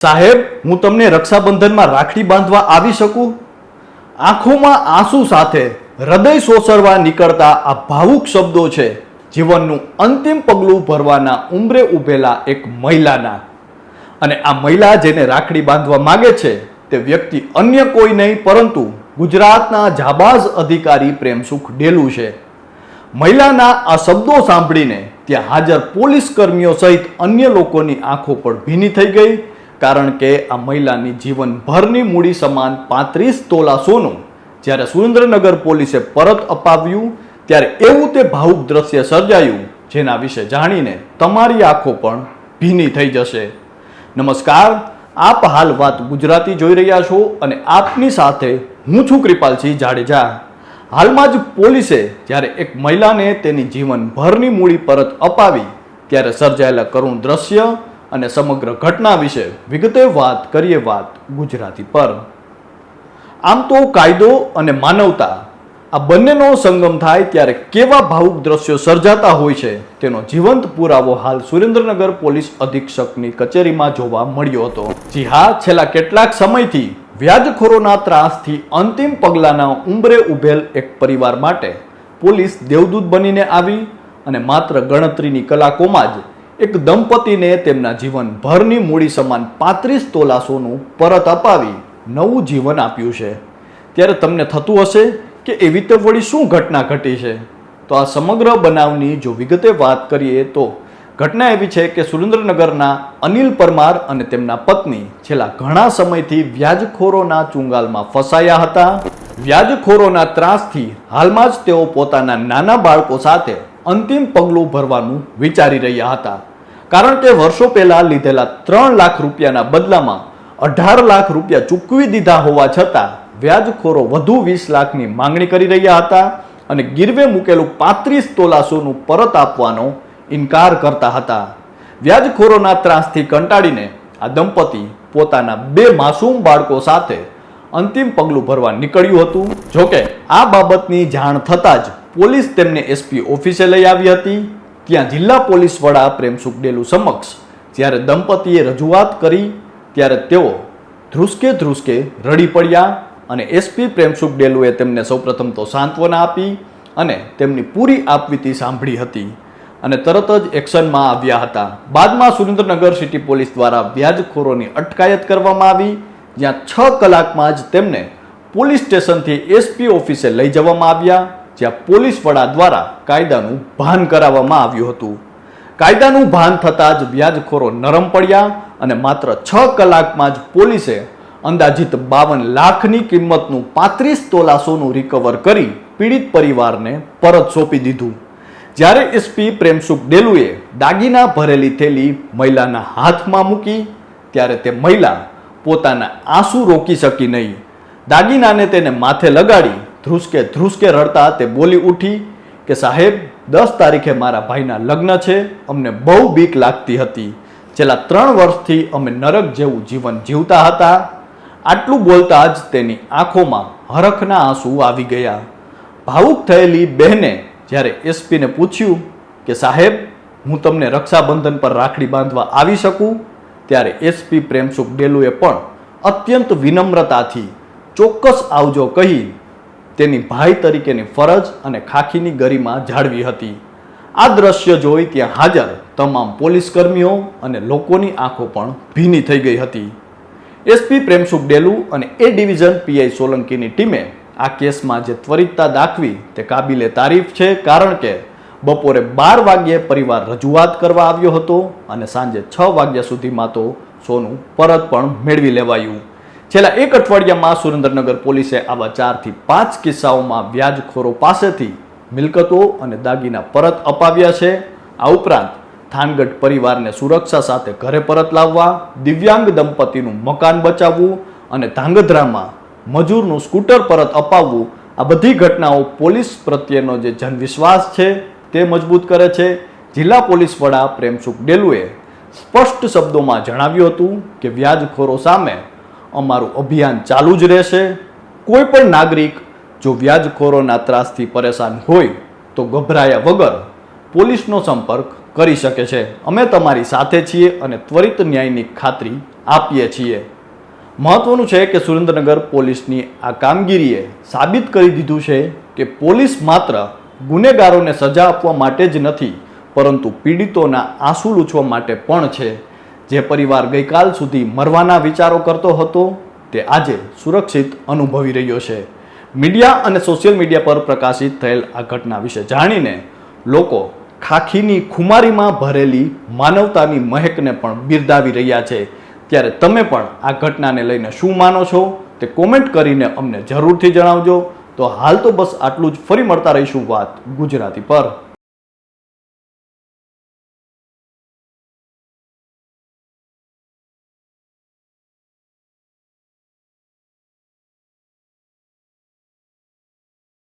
સાહેબ, હું તમને રક્ષાબંધનમાં રાખડી બાંધવા આવી શકું? આંખોમાં આંસુ સાથે હૃદય સોસરવા નીકળતા આ ભાવુક શબ્દો છે જીવનનું અંતિમ પગલું ભરવાના ઉંબરે ઊભેલા એક મહિલાના. અને આ મહિલા જેને રાખડી બાંધવા માંગે છે તે વ્યક્તિ અન્ય કોઈ નહીં પરંતુ ગુજરાતના જાબાઝ અધિકારી પ્રેમસુખ ડેલુ છે. મહિલાના આ શબ્દો સાંભળીને ત્યાં હાજર પોલીસ કર્મીઓ સહિત અન્ય લોકોની આંખો પણ ભીની થઈ ગઈ, કારણ કે આ મહિલાની જીવનભરની મૂડી સમાન 35 તોલા સોનું જ્યારે સુરેન્દ્રનગર પોલીસે પરત અપાવ્યું ત્યારે એવું તે ભાવુક દ્રશ્ય સર્જાયું જેના વિશે જાણીને તમારી આંખો પણ ભીની થઈ જશે. નમસ્કાર, આપ હાલ વાત ગુજરાતી જોઈ રહ્યા છો અને આપની સાથે હું છું કૃપાલસિંહ જાડેજા. હાલમાં જ પોલીસે જ્યારે એક મહિલાને તેની જીવનભરની મૂડી પરત અપાવી ત્યારે સર્જાયેલા કરુણ દ્રશ્ય અને સમગ્ર ઘટના વિશે વિગતે વાત કરીએ ગુજરાતી પર. આમ તો કાયદો અને માનવતા આ બંનેનો સંગમ થાય ત્યારે કેવા ભાવુક દ્રશ્યો સર્જાતા હોય છે તેનો જીવંત પુરાવો હાલ સુરેન્દ્રનગર પોલીસ અધિક્ષકની કચેરીમાં જોવા મળ્યો હતો. જી હા, છેલ્લા કેટલાક સમયથી વ્યાજખોરોના ત્રાસથી અંતિમ પગલાના ઉંબરે ઉભેલ એક પરિવાર માટે પોલીસ દેવદૂત બનીને આવી અને માત્ર ગણતરીની કલાકોમાં જ એક દંપતીને તેમના જીવનભરની મૂડી સમાન 35 તોલા સોનું પરત અપાવી નવું જીવન આપ્યું છે. ત્યારે તમને થતું હશે કે એવી તો વળી શું ઘટના ઘટી છે? તો આ સમગ્ર બનાવની જો વિગતે વાત કરીએ તો ઘટના એવી છે કે સુરેન્દ્રનગરના અનિલ પરમાર અને તેમના પત્ની છેલ્લા ઘણા સમયથી વ્યાજખોરોના ચુંગાલમાં ફસાયા હતા. વ્યાજખોરોના ત્રાસથી હાલમાં જ તેઓ પોતાના નાના બાળકો સાથે અંતિમ પગલું ભરવાનું વિચારી રહ્યા હતા, કારણ કે વર્ષો પહેલા લીધેલા 3 લાખ રૂપિયાના બદલામાં 18 લાખ રૂપિયા ચૂકવી દીધા હોવા છતાં વ્યાજખોરો વધુ 20 લાખની માંગણી કરી રહ્યા હતા અને ગીરવે મૂકેલું 35 તોલા સોનું પરત આપવાનો ઇનકાર કરતા હતા. વ્યાજખોરોના ત્રાસથી કંટાળીને આ દંપતી પોતાના 2 માસૂમ બાળકો સાથે અંતિમ પગલું ભરવા નીકળ્યું હતું. જોકે આ બાબતની જાણ થતાં જ પોલીસ તેમને એસપી ઓફિસે લઈ આવી હતી. ત્યાં જિલ્લા પોલીસ વડા પ્રેમસુખ ડેલુ સમક્ષ જ્યારે દંપતીએ રજૂઆત કરી ત્યારે તેઓ ધ્રુસકે રડી પડ્યા અને એસપી પ્રેમસુખ ડેલુએ તેમને સૌપ્રથમ તો સાંત્વના આપી અને તેમની પૂરી આપવીતી સાંભળી હતી અને તરત જ એક્શનમાં આવ્યા હતા. બાદમાં સુરેન્દ્રનગર સિટી પોલીસ દ્વારા વ્યાજખોરોની અટકાયત કરવામાં આવી, જ્યાં 6 કલાકમાં જ તેમને પોલીસ સ્ટેશનથી એસપી ઓફિસે લઈ જવામાં આવ્યા, જ્યાં પોલીસ વડા દ્વારા કાયદાનું ભાન કરાવવામાં આવ્યું હતું. કાયદાનું ભાન થતાં જ વ્યાજખોરો નરમ પડ્યા અને માત્ર 6 કલાકમાં જ પોલીસે અંદાજિત 52 લાખની કિંમતનું 35 તોલા સોનું રિકવર કરી પીડિત પરિવારને પરત સોંપી દીધું. જ્યારે એસપી પ્રેમસુખ ડેલુએ દાગીના ભરેલી થેલી મહિલાના હાથમાં મૂકી ત્યારે તે મહિલા પોતાના આંસુ રોકી શકી નહીં. દાગીનાને તેને માથે લગાડી ધ્રુસકે રડતા તે બોલી ઉઠી કે સાહેબ, 10 તારીખે મારા ભાઈના લગ્ન છે, અમને બહુ બીક લાગતી હતી. છેલ્લા 3 વર્ષથી અમે નરક જેવું જીવન જીવતા હતા. આટલું બોલતા જ તેની આંખોમાં હરખના આંસુ આવી ગયા. ભાવુક થયેલી બહેને જ્યારે એસપીને પૂછ્યું કે સાહેબ, હું તમને રક્ષાબંધન પર રાખડી બાંધવા આવી શકું? ત્યારે એસપી પ્રેમસુખ ડેલુએ પણ અત્યંત વિનમ્રતાથી ચોક્કસ આવજો કહી તેની ભાઈ તરીકેની ફરજ અને ખાખીની ગરિમા જાળવી હતી. આ દ્રશ્ય જોઈ ત્યાં હાજર તમામ પોલીસ કર્મીઓ અને લોકોની આંખો પણ ભીની થઈ ગઈ હતી. એસપી પ્રેમસુખ ડેલુ અને એ ડિવિઝન પીઆઈ સોલંકીની ટીમે આ કેસમાં જે ત્વરિતતા દાખવી તે કાબિલે તારીફ છે, કારણ કે બપોરે 12 વાગ્યે પરિવાર રજૂઆત કરવા આવ્યો હતો અને સાંજે 6 વાગ્યા સુધીમાં તો સોનું પરત પણ મેળવી લેવાયું. છેલ્લા 1 અઠવાડિયામાં સુરેન્દ્રનગર પોલીસે આવા 4 થી 5 કિસ્સાઓમાં વ્યાજખોરો પાસેથી મિલકતો અને દાગીના પરત અપાવ્યા છે. આ ઉપરાંત થાનગઢ પરિવારને સુરક્ષા સાથે ઘરે પરત લાવવા, દિવ્યાંગ દંપતીનું મકાન બચાવવું અને ધાંગધ્રામાં મજૂરનું સ્કૂટર પરત અપાવવું, આ બધી ઘટનાઓ પોલીસ પ્રત્યેનો જે જનવિશ્વાસ છે તે મજબૂત કરે છે. જિલ્લા પોલીસ વડા પ્રેમસુખ ડેલુએ સ્પષ્ટ શબ્દોમાં જણાવ્યું હતું કે વ્યાજખોરો સામે અમારું અભિયાન ચાલુ જ રહેશે. કોઈ પણ નાગરિક જો વ્યાજખોરોના ત્રાસથી પરેશાન હોય તો ગભરાયા વગર પોલીસનો સંપર્ક કરી શકે છે. અમે તમારી સાથે છીએ અને ત્વરિત ન્યાયની ખાતરી આપીએ છીએ. મહત્વનું છે કે સુરેન્દ્રનગર પોલીસની આ કામગીરીએ સાબિત કરી દીધું છે કે પોલીસ માત્ર ગુનેગારોને સજા આપવા માટે જ નથી, પરંતુ પીડિતોના આંસુ લૂછવા માટે પણ છે. જે પરિવાર ગઈકાલ સુધી મરવાના વિચારો કરતો હતો તે આજે સુરક્ષિત અનુભવી રહ્યો છે. મીડિયા અને સોશિયલ મીડિયા પર પ્રકાશિત થયેલ આ ઘટના વિશે જાણીને લોકો ખાખીની ખુમારીમાં ભરેલી માનવતાની મહેકને પણ બિરદાવી રહ્યા છે. ત્યારે તમે પણ આ ઘટનાને લઈને શું માનો છો તે કોમેન્ટ કરીને અમને જરૂરથી જણાવજો. તો હાલ તો બસ આટલું જ. ફરી મળતા રહીશું વાત ગુજરાતી પર.